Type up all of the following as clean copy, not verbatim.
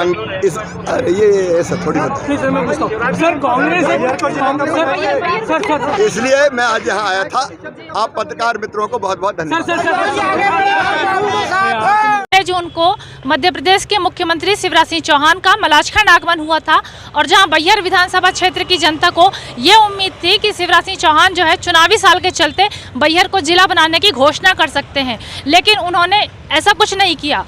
ये ऐसा थोड़ी सर कांग्रेस इसलिए मैं आज यहाँ आया था। आप पत्रकार मित्रों को बहुत बहुत धन्यवाद। जून को मध्य प्रदेश के मुख्यमंत्री शिवराज सिंह चौहान का मलाजखंड आगमन हुआ था और जहां बैहर विधानसभा क्षेत्र की जनता को ये उम्मीद थी कि शिवराज सिंह चौहान जो है चुनावी साल के चलते बैहर को जिला बनाने की घोषणा कर सकते हैं, लेकिन उन्होंने ऐसा कुछ नहीं किया।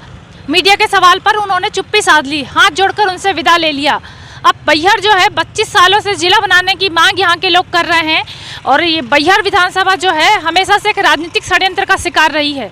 मीडिया के सवाल पर उन्होंने चुप्पी साध ली, हाथ जोड़कर उनसे विदा ले लिया। अब बैहर जो है 25 सालों से जिला बनाने की मांग यहाँ के लोग कर रहे हैं और ये बैहर विधानसभा जो है हमेशा से एक राजनीतिक षड्यंत्र का शिकार रही है।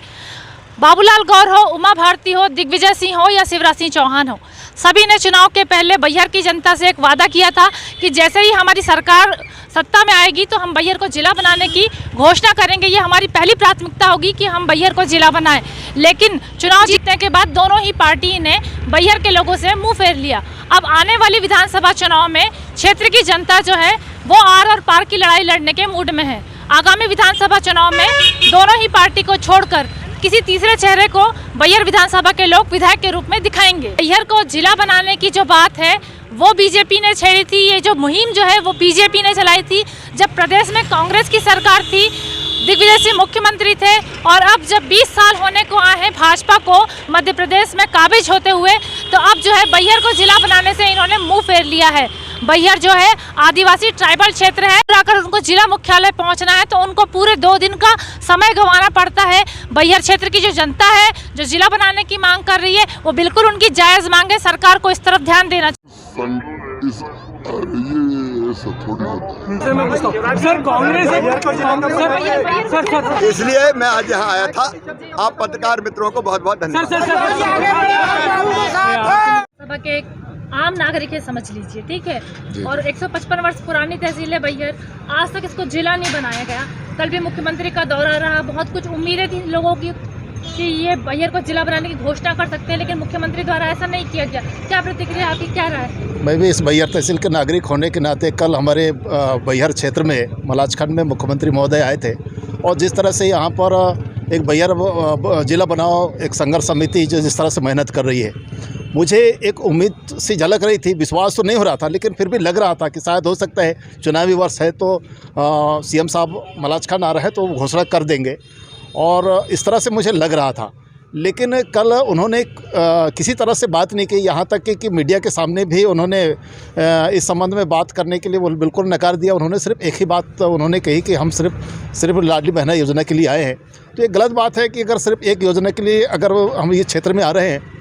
बाबूलाल गौर हो, उमा भारती हो, दिग्विजय सिंह हो या शिवराज सिंह चौहान हो, सभी ने चुनाव के पहले बैहर की जनता से एक वादा किया था कि जैसे ही हमारी सरकार सत्ता में आएगी तो हम बैहर को जिला बनाने की घोषणा करेंगे। ये हमारी पहली प्राथमिकता होगी कि हम बैहर को जिला बनाएं। लेकिन चुनाव जीतने के बाद दोनों ही पार्टी ने बैहर के लोगों से मुंह फेर लिया। अब आने वाली विधानसभा चुनाव में क्षेत्र की जनता जो है वो आर और पार की लड़ाई लड़ने के मूड में है। आगामी विधानसभा चुनाव में दोनों ही पार्टी को छोड़कर किसी तीसरे चेहरे को बैहर विधानसभा के लोग विधायक के रूप में दिखाएंगे। बैहर को जिला बनाने की जो बात है वो बीजेपी ने छेड़ी थी। ये जो मुहिम जो है वो बीजेपी ने चलाई थी जब प्रदेश में कांग्रेस की सरकार थी, दिग्विजय सिंह मुख्यमंत्री थे। और अब जब 20 साल होने को आए हैं भाजपा को मध्य प्रदेश में काबिज होते हुए, तो अब जो है बैहर को जिला बनाने से इन्होंने मुंह फेर लिया है। बैहर जो है आदिवासी ट्राइबल क्षेत्र है, अगर उनको जिला मुख्यालय पहुंचना है तो उनको पूरे 2 दिन का समय गंवाना पड़ता है। बैहर क्षेत्र की जो जनता है जो जिला बनाने की मांग कर रही है वो बिल्कुल उनकी जायज़ मांग है। सरकार को इस तरफ ध्यान देना चाहिए। सर कांग्रेस इसलिए मैं आज यहाँ आया था। आप पत्रकार मित्रों को बहुत बहुत धन्यवाद। सभा के आम नागरिक है, समझ लीजिए, ठीक है। और 155 वर्ष पुरानी तहसील है बैहर, आज तक इसको जिला नहीं बनाया गया। कल भी मुख्यमंत्री का दौरा रहा, बहुत कुछ उम्मीदें थी लोगों की कि ये बैहर को जिला बनाने की घोषणा कर सकते हैं, लेकिन मुख्यमंत्री द्वारा ऐसा नहीं किया गया। क्या प्रतिक्रिया आपकी, क्या राय? मैं भी इस बैहर तहसील के नागरिक होने के नाते कल हमारे बैहर क्षेत्र में मलाजखंड में मुख्यमंत्री महोदय आए थे और जिस तरह से यहाँ पर एक बैहर जिला बनाओ एक संघर्ष समिति जो जिस तरह से मेहनत कर रही है, मुझे एक उम्मीद सी झलक रही थी। विश्वास तो नहीं हो रहा था, लेकिन फिर भी लग रहा था कि शायद हो सकता है चुनावी वर्ष है तो सीएम साहब मलाजखंड आ रहे हैं तो घोषणा कर देंगे, और इस तरह से मुझे लग रहा था। लेकिन कल उन्होंने किसी तरह से बात नहीं की, यहाँ तक कि मीडिया के सामने भी उन्होंने इस संबंध में बात करने के लिए वो बिल्कुल नकार दिया। उन्होंने सिर्फ एक ही बात उन्होंने कही कि हम सिर्फ लाडली बहना योजना के लिए आए हैं। तो ये गलत बात है कि अगर सिर्फ एक योजना के लिए अगर हम ये क्षेत्र में आ रहे हैं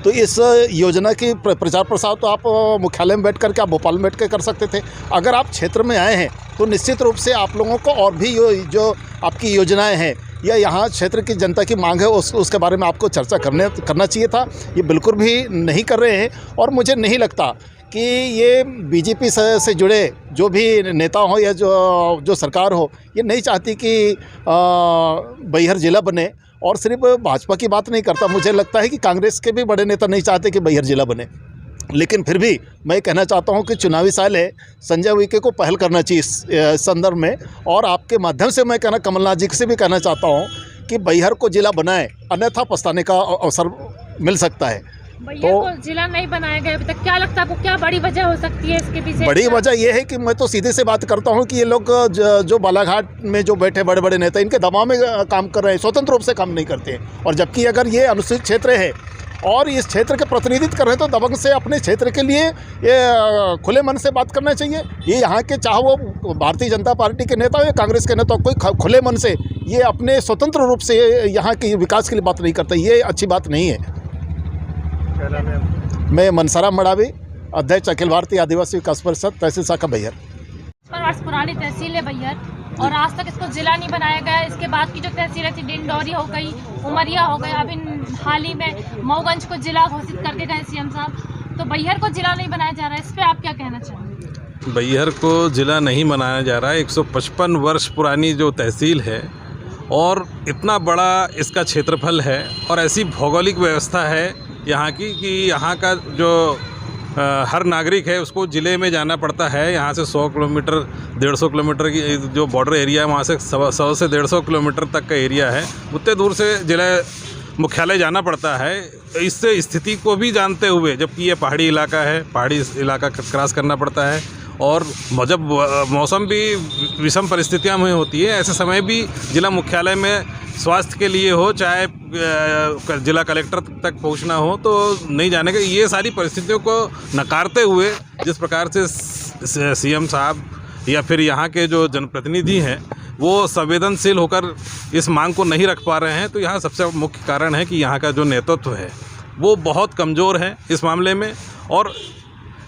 तो इस योजना की प्रचार प्रसार तो आप मुख्यालय में बैठ करके, आप भोपाल में बैठ कर कर सकते थे। अगर आप क्षेत्र में आए हैं तो निश्चित रूप से आप लोगों को और भी जो आपकी योजनाएं हैं या यहाँ क्षेत्र की जनता की मांग है उसके बारे में आपको चर्चा करना चाहिए था। ये बिल्कुल भी नहीं कर रहे हैं और मुझे नहीं लगता कि ये बीजेपी से जुड़े जो भी नेता हो या जो सरकार हो, ये नहीं चाहती कि बैहर जिला बने। और सिर्फ भाजपा की बात नहीं करता, मुझे लगता है कि कांग्रेस के भी बड़े नेता नहीं चाहते कि बैहर जिला बने। लेकिन फिर भी मैं कहना चाहता हूं कि चुनावी साल है, संजय उइके को पहल करना चाहिए इस संदर्भ में। और आपके माध्यम से मैं कमलनाथ जी से भी कहना चाहता हूं कि बैहर को जिला बनाएं, अन्यथा पछताने का अवसर मिल सकता है। बैहर को जिला नहीं बनाया गया अभी तक, क्या लगता है आपको, क्या बड़ी वजह हो सकती है इसके पीछे? बड़ी वजह यह है कि मैं तो सीधे से बात करता हूं कि ये लोग जो बालाघाट में जो बैठे बड़े बड़े नेता, इनके दबाव में काम कर रहे हैं, स्वतंत्र रूप से काम नहीं करते हैं। और जबकि अगर ये अनुसूचित क्षेत्र है और इस क्षेत्र के प्रतिनिधित्व कर रहे हैं तो दबंग से अपने क्षेत्र के लिए ये खुले मन से बात करना चाहिए। ये यहाँ के चाहे वो भारतीय जनता पार्टी के नेता हो या कांग्रेस के नेता, कोई खुले मन से ये अपने स्वतंत्र रूप से यहाँ के विकास के लिए बात नहीं करता, ये अच्छी बात नहीं है। मैं मनसाराम मडावी, अध्यक्ष अखिल भारतीय आदिवासी विकास परिषद, तहसील शाखा बैहर। 55 वर्ष पुरानी तहसील है बैहर और आज तक इसको जिला नहीं बनाया गया। इसके बाद की जो तहसीलें थी, डिंडौरी हो गई, उमरिया हो गया, अभी हाल ही में मऊगंज को जिला घोषित करके गए सीएम साहब। तो बैहर को जिला नहीं बनाया जा रहा है, इस पर आप क्या कहना चाहेंगे? बैहर को जिला नहीं बनाया जा रहा है। 155 वर्ष पुरानी जो तहसील है और इतना बड़ा इसका क्षेत्रफल है और ऐसी भौगोलिक व्यवस्था है यहाँ की कि यहाँ का जो हर नागरिक है उसको ज़िले में जाना पड़ता है। यहाँ से 100 किलोमीटर 150 किलोमीटर की जो बॉर्डर एरिया है, वहाँ से 100 से 150 किलोमीटर तक का एरिया है। उतने दूर से ज़िला मुख्यालय जाना पड़ता है। इससे स्थिति को भी जानते हुए, जबकि ये पहाड़ी इलाका है, पहाड़ी इलाका क्रॉस करना पड़ता है और जब मौसम भी विषम परिस्थितियां में होती है, ऐसे समय भी जिला मुख्यालय में स्वास्थ्य के लिए हो, चाहे जिला कलेक्टर तक पहुंचना हो, तो नहीं जाने का। ये सारी परिस्थितियों को नकारते हुए जिस प्रकार से सीएम साहब या फिर यहाँ के जो जनप्रतिनिधि हैं वो संवेदनशील होकर इस मांग को नहीं रख पा रहे हैं, तो यहाँ सबसे मुख्य कारण है कि यहाँ का जो नेतृत्व है वो बहुत कमज़ोर है इस मामले में, और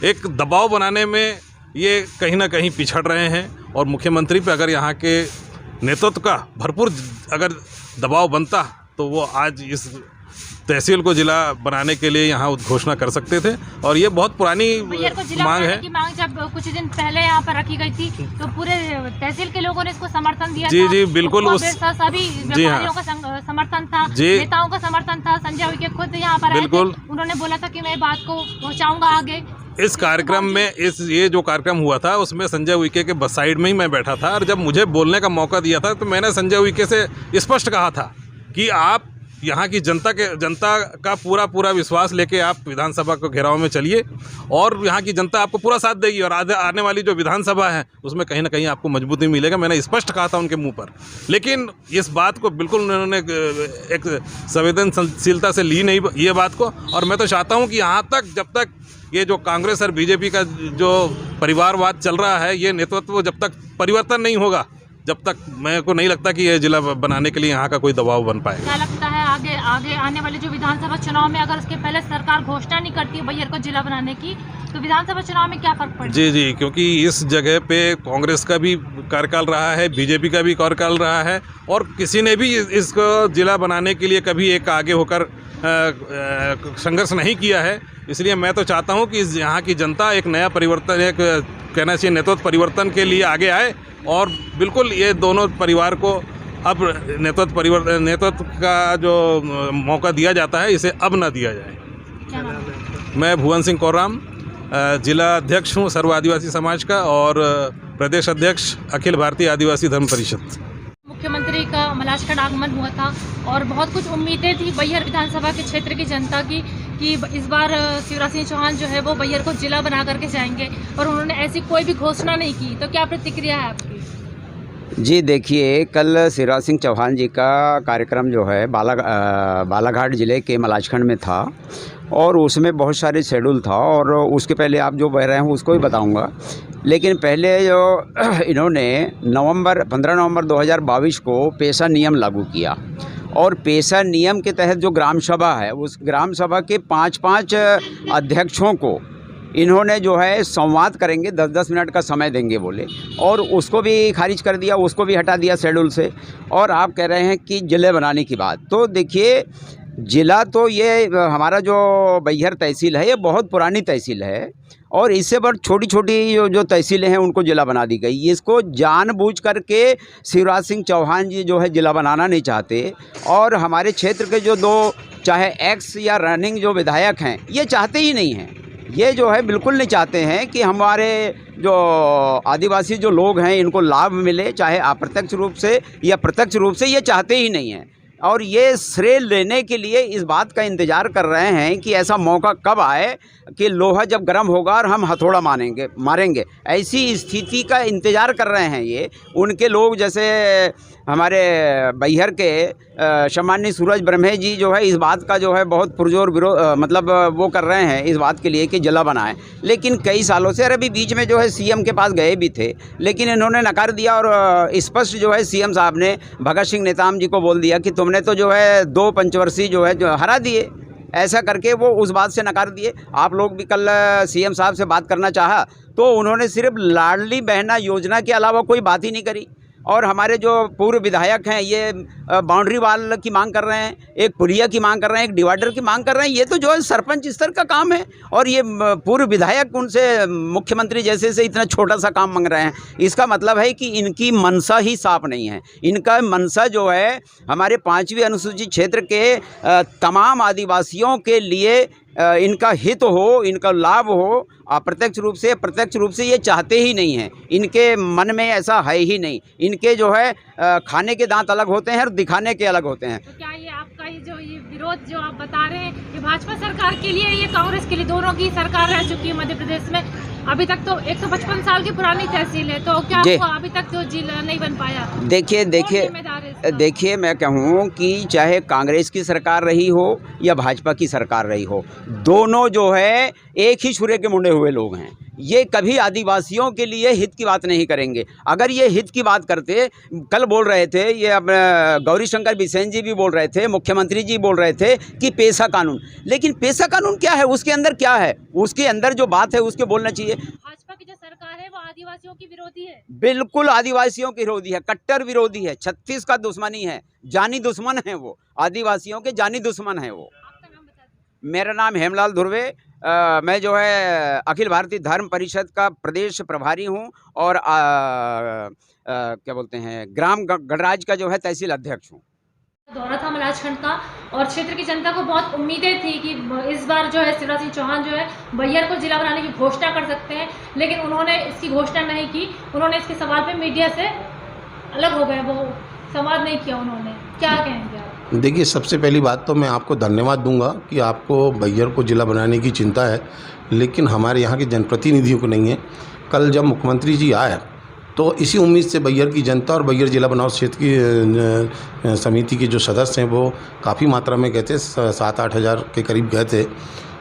एक दबाव बनाने में ये कहीं ना कहीं पिछड़ रहे हैं। और मुख्यमंत्री पे अगर यहाँ के नेतृत्व का भरपूर अगर दबाव बनता तो वो आज इस तहसील को जिला बनाने के लिए यहाँ उद्घोषणा कर सकते थे, और ये बहुत पुरानी मांग है। मांग जब कुछ दिन पहले यहाँ पर रखी गई थी तो पूरे तहसील के लोगों ने इसको समर्थन दिया जी था। जी बिल्कुल, उस सभी व्यापारियों का समर्थन था, नेताओं का समर्थन था। संजय उइके खुद यहाँ पर बिल्कुल उन्होंने बोला था कि मैं बात को पहुँचाऊंगा आगे। इस कार्यक्रम में ये जो कार्यक्रम हुआ था उसमें संजय उइके के बस साइड में ही मैं बैठा था, और जब मुझे बोलने का मौका दिया था तो मैंने संजय उइके से स्पष्ट कहा था कि आप यहाँ की जनता का पूरा विश्वास लेके आप विधानसभा को घेराव में चलिए, और यहाँ की जनता आपको पूरा साथ देगी, और आने वाली जो विधानसभा है उसमें कहीं ना कहीं आपको मजबूती मिलेगा। मैंने स्पष्ट कहा था उनके मुंह पर, लेकिन इस बात को बिल्कुल उन्होंने एक संवेदनशीलता से ली नहीं ये बात को। और मैं तो चाहता हूँ कि यहाँ तक जब तक ये जो कांग्रेस और बीजेपी का जो परिवारवाद चल रहा है, ये नेतृत्व जब तक परिवर्तन नहीं होगा, जब तक मेरे को नहीं लगता कि ये जिला बनाने के लिए यहाँ का कोई दबाव बन पाएगा। क्या लगता है आगे आने वाले जो विधानसभा चुनाव में अगर उसके पहले सरकार घोषणा नहीं करती बैहर को जिला बनाने की, तो विधानसभा चुनाव में क्या फर्क पड़ेगा? जी, क्योंकि इस जगह पे कांग्रेस का भी कार्यकाल रहा है, बीजेपी का भी कार्यकाल रहा है, और किसी ने भी इसको जिला बनाने के लिए कभी एक आगे होकर संघर्ष नहीं किया है। इसलिए मैं तो चाहता हूँ कि यहाँ की जनता एक नया परिवर्तन, एक कहना चाहिए नेतृत्व परिवर्तन के लिए आगे आए, और बिल्कुल ये दोनों परिवार को अब नेतृत्व का जो मौका दिया जाता है, इसे अब ना दिया जाए। क्या नाम है? मैं भुवन सिंह कोराम, जिला अध्यक्ष हूँ सर्व आदिवासी समाज का, और प्रदेश अध्यक्ष अखिल भारतीय आदिवासी धर्म परिषद। मुख्यमंत्री का मलाजखंड आगमन हुआ था और बहुत कुछ उम्मीदें थी बैहर विधानसभा के क्षेत्र की जनता की कि इस बार शिवराज सिंह चौहान जो है वो बैहर को जिला बना करके जाएंगे, और उन्होंने ऐसी कोई भी घोषणा नहीं की। तो क्या प्रतिक्रिया है आपकी? जी देखिए, कल शिवराज सिंह चौहान जी का कार्यक्रम जो है बालाघाट ज़िले के मलाजखंड में था, और उसमें बहुत सारे शेड्यूल था, और उसके पहले आप जो बह रहे हैं उसको भी बताऊंगा। लेकिन पहले जो इन्होंने 15 नवंबर 2022 को पेशा नियम लागू किया, और पेशा नियम के तहत जो ग्राम सभा है उस ग्राम सभा के 5-5 अध्यक्षों को इन्होंने जो है संवाद करेंगे, 10-10 मिनट का समय देंगे बोले, और उसको भी खारिज कर दिया, उसको भी हटा दिया शेड्यूल से। और आप कह रहे हैं कि जिले बनाने की बात, तो देखिए जिला तो ये हमारा जो बैहर तहसील है ये बहुत पुरानी तहसील है, और इससे बड़ छोटी छोटी जो तहसीलें हैं उनको जिला बना दी गई। इसको जानबूझ करके शिवराज सिंह चौहान जी जो है जिला बनाना नहीं चाहते, और हमारे क्षेत्र के जो दो चाहे एक्स या रनिंग जो विधायक हैं ये चाहते ही नहीं हैं। ये जो है बिल्कुल नहीं चाहते हैं कि हमारे जो आदिवासी जो लोग हैं इनको लाभ मिले, चाहे अप्रत्यक्ष रूप से या प्रत्यक्ष रूप से, ये चाहते ही नहीं हैं। और ये श्रेय लेने के लिए इस बात का इंतज़ार कर रहे हैं कि ऐसा मौका कब आए कि लोहा जब गर्म होगा और हम हथौड़ा मारेंगे, ऐसी स्थिति का इंतज़ार कर रहे हैं ये उनके लोग। जैसे हमारे बैहर के सम्माननीय सूरज ब्रह्मे जी जो है इस बात का जो है बहुत पुरजोर विरोध मतलब वो कर रहे हैं इस बात के लिए कि जिला बनाएं। लेकिन कई सालों से, और अभी बीच में जो है सीएम के पास गए भी थे, लेकिन इन्होंने नकार दिया, और स्पष्ट जो है सीएम साहब ने भगत सिंह नेताम जी को बोल दिया कि तुमने तो जो है 2 पंचवर्षीय जो है जो हरा दिए, ऐसा करके वो उस बात से नकार दिए। आप लोग भी कल सीएम साहब से बात करना चाहा तो उन्होंने सिर्फ लाडली बहना योजना के अलावा कोई बात ही नहीं करी। और हमारे जो पूर्व विधायक हैं ये बाउंड्री वाल की मांग कर रहे हैं, एक पुलिया की मांग कर रहे हैं, एक डिवाइडर की मांग कर रहे हैं। ये तो जो है सरपंच स्तर का काम है, और ये पूर्व विधायक उनसे मुख्यमंत्री जैसे से इतना छोटा सा काम मांग रहे हैं। इसका मतलब है कि इनकी मनसा ही साफ नहीं है। इनका मनसा जो है हमारे 5वीं अनुसूचित क्षेत्र के तमाम आदिवासियों के लिए इनका हित हो, इनका लाभ हो, अप्रत्यक्ष रूप से प्रत्यक्ष रूप से ये चाहते ही नहीं हैं। इनके मन में ऐसा है ही नहीं। इनके जो है खाने के दांत अलग होते हैं और दिखाने के अलग होते हैं। तो क्या ये आपका ये जो ये विरोध जो आप बता रहे हैं, ये भाजपा सरकार के लिए, ये कांग्रेस के लिए, दोनों की सरकार रह चुकी है मध्य प्रदेश में। अभी तक तो 155 साल की पुरानी तहसील है, तो क्या हुआ अभी तक तो जिला नहीं बन पाया? देखिए मैं कहूँ कि चाहे कांग्रेस की सरकार रही हो या भाजपा की सरकार रही हो, दोनों जो है एक ही छुरे के मुंडे हुए लोग हैं। ये कभी आदिवासियों के लिए हित की बात नहीं करेंगे। अगर ये हित की बात करते, कल बोल रहे थे, ये अब गौरीशंकर बिसेन जी भी बोल रहे थे, मुख्यमंत्री जी बोल रहे थे कि पेशा कानून, लेकिन पेशा कानून क्या है, उसके अंदर क्या है, उसके अंदर जो बात है उसके बोलना चाहिए। भाजपा की जो सरकार है वो आदिवासियों की विरोधी है, बिल्कुल आदिवासियों की विरोधी है, कट्टर विरोधी है, 36 का दुश्मनी है, जानी दुश्मन है वो, आदिवासियों के जानी दुश्मन है वो। आपका नाम बता दीजिए। मेरा नाम हेमलाल धुर्वे, मैं जो है अखिल भारतीय धर्म परिषद का प्रदेश प्रभारी हूँ और क्या बोलते हैं ग्राम गणराज का जो है तहसील अध्यक्ष हूँ। दौरा था मलाजखंड का और क्षेत्र की जनता को बहुत उम्मीदें थी कि इस बार जो है शिवराज सिंह चौहान जो है बैहर को जिला बनाने की घोषणा कर सकते हैं, लेकिन उन्होंने इसकी घोषणा नहीं की। उन्होंने इसके सवाल पे मीडिया से अलग हो गए, वो संवाद नहीं किया उन्होंने। क्या कहेंगे आप? देखिए, सबसे पहली बात तो मैं आपको धन्यवाद दूंगा कि आपको बैहर को ज़िला बनाने की चिंता है, लेकिन हमारे यहाँ के जनप्रतिनिधियों को नहीं है। कल जब मुख्यमंत्री जी आए तो इसी उम्मीद से बैहर की जनता और बैहर जिला बनाओ क्षेत्र की समिति के जो सदस्य हैं वो काफ़ी मात्रा में गए थे, 7-8 हज़ार के करीब गए थे।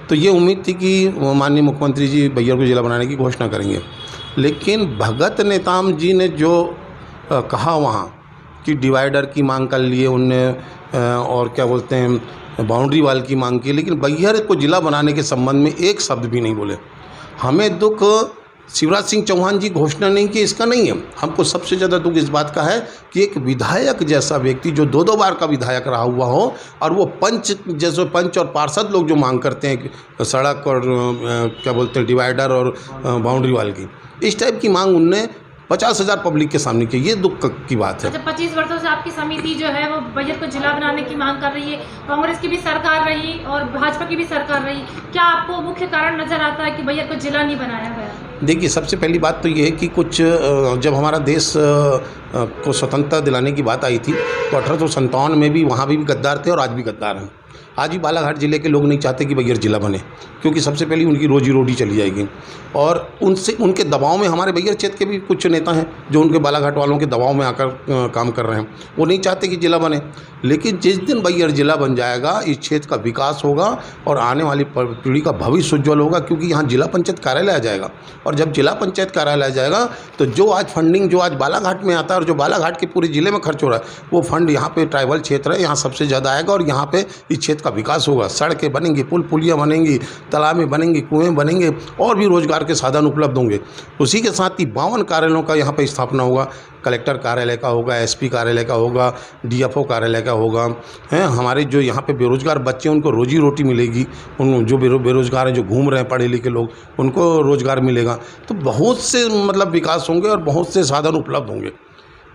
तो ये उम्मीद थी कि माननीय मुख्यमंत्री जी बैहर को ज़िला बनाने की घोषणा करेंगे, लेकिन भगत नेताम जी ने जो कहा वहाँ कि डिवाइडर की मांग कर लिए उनने और क्या बोलते हैं बाउंड्री वाल की मांग की, लेकिन बैहर को ज़िला बनाने के संबंध में एक शब्द भी नहीं बोले। हमें दुख शिवराज सिंह चौहान जी घोषणा नहीं की इसका नहीं है, हमको सबसे ज़्यादा दुख इस बात का है कि एक विधायक जैसा व्यक्ति जो 2-2 बार का विधायक रहा हुआ हो और वो पंच जैसे पंच और पार्षद लोग जो मांग करते हैं सड़क और क्या बोलते हैं डिवाइडर और बाउंड्री वाल की, इस टाइप की मांग उनने 50,000 पब्लिक के सामने की। ये दुख की बात है। अच्छा, 25 वर्षों से आपकी समिति जो है वो बैहर को जिला बनाने की मांग कर रही है, कांग्रेस की भी सरकार रही और भाजपा की भी सरकार रही, क्या आपको मुख्य कारण नजर आता है कि बैहर को जिला नहीं बनाया गया? देखिए, सबसे पहली बात तो ये है कि कुछ जब हमारा देश को स्वतंत्रता दिलाने की बात आई थी तो 1857 में भी वहाँ भी गद्दार थे और आज भी गद्दार हैं। आज भी बालाघाट ज़िले के लोग नहीं चाहते कि बैहर जिला बने, क्योंकि सबसे पहले उनकी रोजी रोटी चली जाएगी और उनके दबाव में हमारे बैहर क्षेत्र के भी कुछ नेता हैं जो उनके बालाघाट वालों के दबाव में आकर काम कर रहे हैं। वो नहीं चाहते कि जिला बने, लेकिन जिस दिन बैहर जिला बन जाएगा इस क्षेत्र का विकास होगा और आने वाली पीढ़ी का भविष्य उज्ज्वल होगा, क्योंकि यहाँ जिला पंचायत कार्यालय आ जाएगा और जब जिला पंचायत कार्यालय आ जाएगा तो जो आज फंडिंग जो आज बालाघाट में आता है और जो बालाघाट के पूरे ज़िले में खर्च हो रहा है वो फंड यहाँ पे ट्राइबल क्षेत्र है, यहाँ सबसे ज़्यादा आएगा और यहाँ पे इस क्षेत्र का विकास होगा। सड़कें बनेंगी, पुल पुलियाँ बनेंगी, तालाबें बनेंगी, कुएँ बनेंगे और भी रोजगार के साधन उपलब्ध होंगे। उसी के साथ ही 52 कार्यालयों का यहाँ पर स्थापना होगा। कलेक्टर कार्यालय का होगा, एसपी कार्यालय का होगा, डीएफओ कार्यालय का होगा। हैं हमारे जो यहाँ पे बेरोजगार बच्चे हैं उनको रोजी रोटी मिलेगी, उन जो बेरोजगार हैं जो घूम रहे हैं पढ़े लिखे लोग उनको रोजगार मिलेगा। तो बहुत से मतलब विकास होंगे और बहुत से साधन उपलब्ध होंगे।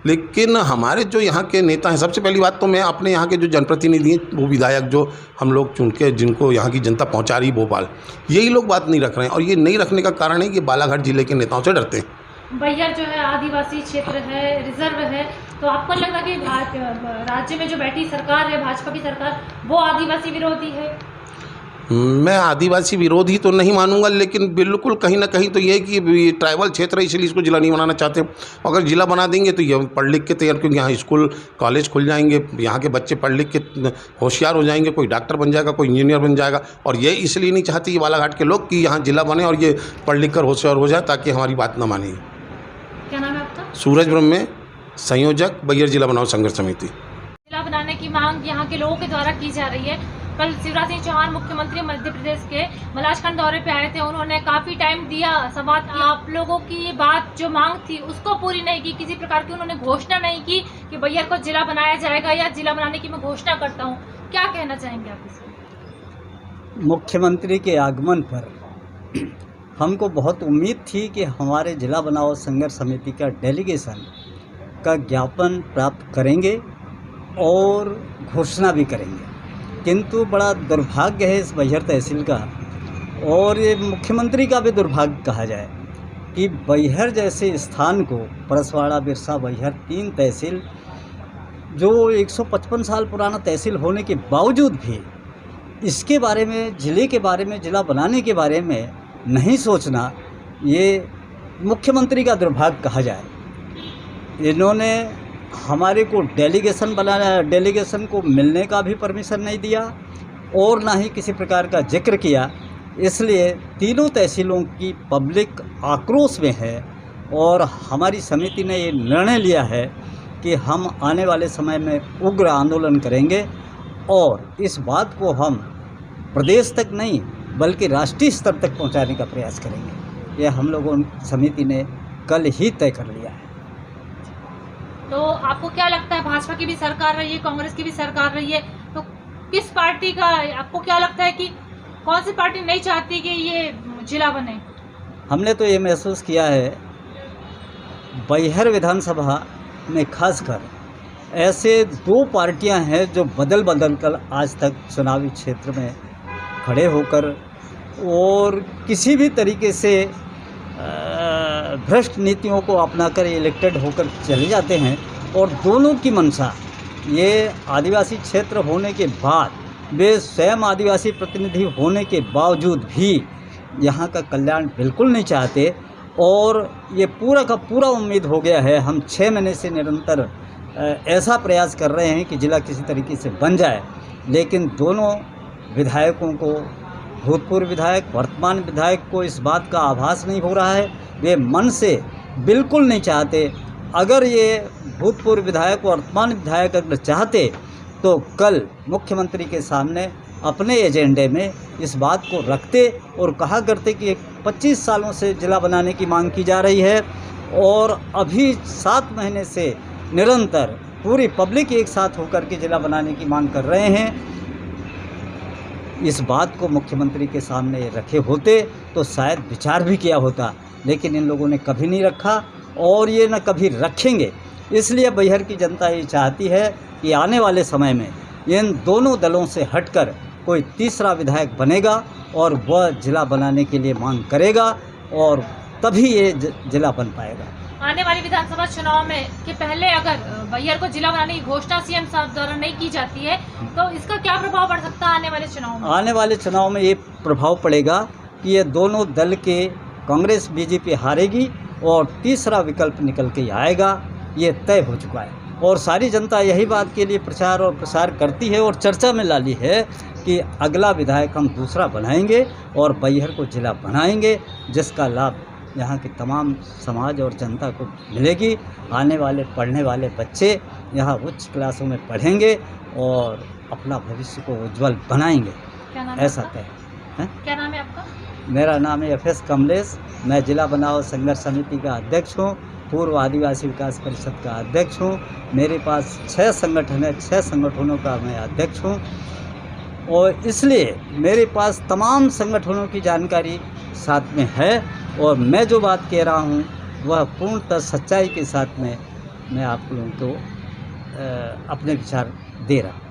लेकिन हमारे जो यहाँ के नेता हैं, सबसे पहली बात तो मैं अपने यहाँ के जो जनप्रतिनिधि हैं वो विधायक जो हम लोग चुन के जिनको यहाँ की जनता पहुँचा रही भोपाल, यही लोग बात नहीं रख रहे हैं और ये नहीं रखने का कारण है कि बालाघाट जिले के नेताओं से डरते हैं। बैहर जो है आदिवासी क्षेत्र है, रिजर्व है, तो आपको लगता है कि राज्य में जो बैठी सरकार है भाजपा की सरकार वो आदिवासी विरोधी है? मैं आदिवासी विरोधी तो नहीं मानूंगा, लेकिन बिल्कुल कहीं ना कहीं तो ये है कि ट्राइबल क्षेत्र है इसलिए इसको जिला नहीं बनाना चाहते। अगर जिला बना देंगे तो ये पढ़ लिख के तैयार, क्योंकि यहाँ स्कूल कॉलेज खुल जाएंगे, यहाँ के बच्चे पढ़ लिख के होशियार हो जाएंगे, कोई डॉक्टर बन जाएगा, कोई इंजीनियर बन जाएगा। और ये इसलिए नहीं चाहते ये बालाघाट के लोग कि यहाँ जिला बने और ये पढ़ लिख कर होशियार हो जाए ताकि हमारी बात ना माने। क्या नाम है आपका? सूरज ब्रह्मे, संयोजक बैहर जिला बनाओ संघर्ष समिति। जिला बनाने की मांग यहाँ के लोगों के द्वारा की जा रही है। कल शिवराज सिंह चौहान मुख्यमंत्री मध्य प्रदेश के मलाजखंड दौरे पे आए थे, उन्होंने काफी टाइम दिया, संवाद किया। आप लोगों की ये बात जो मांग थी उसको पूरी नहीं की, किसी प्रकार की उन्होंने घोषणा नहीं की कि बैहर को जिला बनाया जाएगा या जिला बनाने की मैं घोषणा करता हूँ। क्या कहना चाहेंगे आप इसमें? मुख्यमंत्री के आगमन पर हमको बहुत उम्मीद थी कि हमारे जिला बनाओ संघर्ष समिति का डेलीगेशन का ज्ञापन प्राप्त करेंगे और घोषणा भी करेंगे, किंतु बड़ा दुर्भाग्य है इस बैहर तहसील का और ये मुख्यमंत्री का भी दुर्भाग्य कहा जाए कि बैहर जैसे स्थान को, परसवाड़ा, बिरसा, बैहर, 3 तहसील जो 155 साल पुराना तहसील होने के बावजूद भी इसके बारे में, ज़िले के बारे में, ज़िला बनाने के बारे में नहीं सोचना, ये मुख्यमंत्री का दुर्भाग्य कहा जाए। इन्होंने हमारे को डेलीगेशन को मिलने का भी परमिशन नहीं दिया और ना ही किसी प्रकार का जिक्र किया। इसलिए तीनों तहसीलों की पब्लिक आक्रोश में है और हमारी समिति ने ये निर्णय लिया है कि हम आने वाले समय में उग्र आंदोलन करेंगे और इस बात को हम प्रदेश तक नहीं बल्कि राष्ट्रीय स्तर तक पहुंचाने का प्रयास करेंगे। यह हम लोगों समिति ने कल ही तय कर लिया है। तो आपको क्या लगता है, भाजपा की भी सरकार रही है, कांग्रेस की भी सरकार रही है, तो किस पार्टी का आपको क्या लगता है कि कौन सी पार्टी नहीं चाहती कि ये जिला बने? हमने तो ये महसूस किया है बैहर विधानसभा में खासकर ऐसे दो पार्टियां हैं जो बदल कर आज तक चुनावी क्षेत्र में खड़े होकर और किसी भी तरीके से भ्रष्ट नीतियों को अपनाकर इलेक्टेड होकर चले जाते हैं। और दोनों की मंशा ये आदिवासी क्षेत्र होने के बाद, वे स्वयं आदिवासी प्रतिनिधि होने के बावजूद भी यहाँ का कल्याण बिल्कुल नहीं चाहते और ये पूरा का पूरा उम्मीद हो गया है। हम 6 महीने से निरंतर ऐसा प्रयास कर रहे हैं कि ज़िला किसी तरीके से बन जाए, लेकिन दोनों विधायकों को, भूतपूर्व विधायक, वर्तमान विधायक को इस बात का आभास नहीं हो रहा है। वे मन से बिल्कुल नहीं चाहते। अगर ये भूतपूर्व विधायक और वर्तमान विधायक अगर चाहते तो कल मुख्यमंत्री के सामने अपने एजेंडे में इस बात को रखते और कहा करते कि 25 सालों से ज़िला बनाने की मांग की जा रही है और अभी 7 महीने से निरंतर पूरी पब्लिक एक साथ होकर के ज़िला बनाने की मांग कर रहे हैं। इस बात को मुख्यमंत्री के सामने रखे होते तो शायद विचार भी किया होता, लेकिन इन लोगों ने कभी नहीं रखा और ये न कभी रखेंगे। इसलिए बैहर की जनता ये चाहती है कि आने वाले समय में इन दोनों दलों से हटकर कोई तीसरा विधायक बनेगा और वह ज़िला बनाने के लिए मांग करेगा और तभी ये ज़िला बन पाएगा। आने वाली विधानसभा चुनाव में के पहले अगर बैहर को जिला बनाने की घोषणा सीएम साहब द्वारा नहीं की जाती है तो इसका क्या प्रभाव पड़ सकता है आने वाले चुनाव में? आने वाले चुनाव में ये प्रभाव पड़ेगा कि ये दोनों दल के कांग्रेस बीजेपी हारेगी और तीसरा विकल्प निकल के आएगा, ये तय हो चुका है। और सारी जनता यही बात के लिए प्रचार और प्रसार करती है और चर्चा में ला ली है कि अगला विधायक हम दूसरा बनाएंगे और बैहर को जिला बनाएंगे, जिसका लाभ यहाँ के तमाम समाज और जनता को मिलेगी। आने वाले पढ़ने वाले बच्चे यहाँ उच्च क्लासों में पढ़ेंगे और अपना भविष्य को उज्जवल बनाएंगे। ऐसा तय है। क्या नाम है आपका? मेरा नाम है FS कमलेश। मैं जिला बनाओ संघर्ष समिति का अध्यक्ष हूँ, पूर्व आदिवासी विकास परिषद का अध्यक्ष हूँ। मेरे पास 6 संगठन है, 6 संगठनों का मैं अध्यक्ष हूँ और इसलिए मेरे पास तमाम संगठनों की जानकारी साथ में है और मैं जो बात कह रहा हूँ वह पूर्णतः सच्चाई के साथ में मैं आप लोगों को अपने विचार दे रहा हूँ।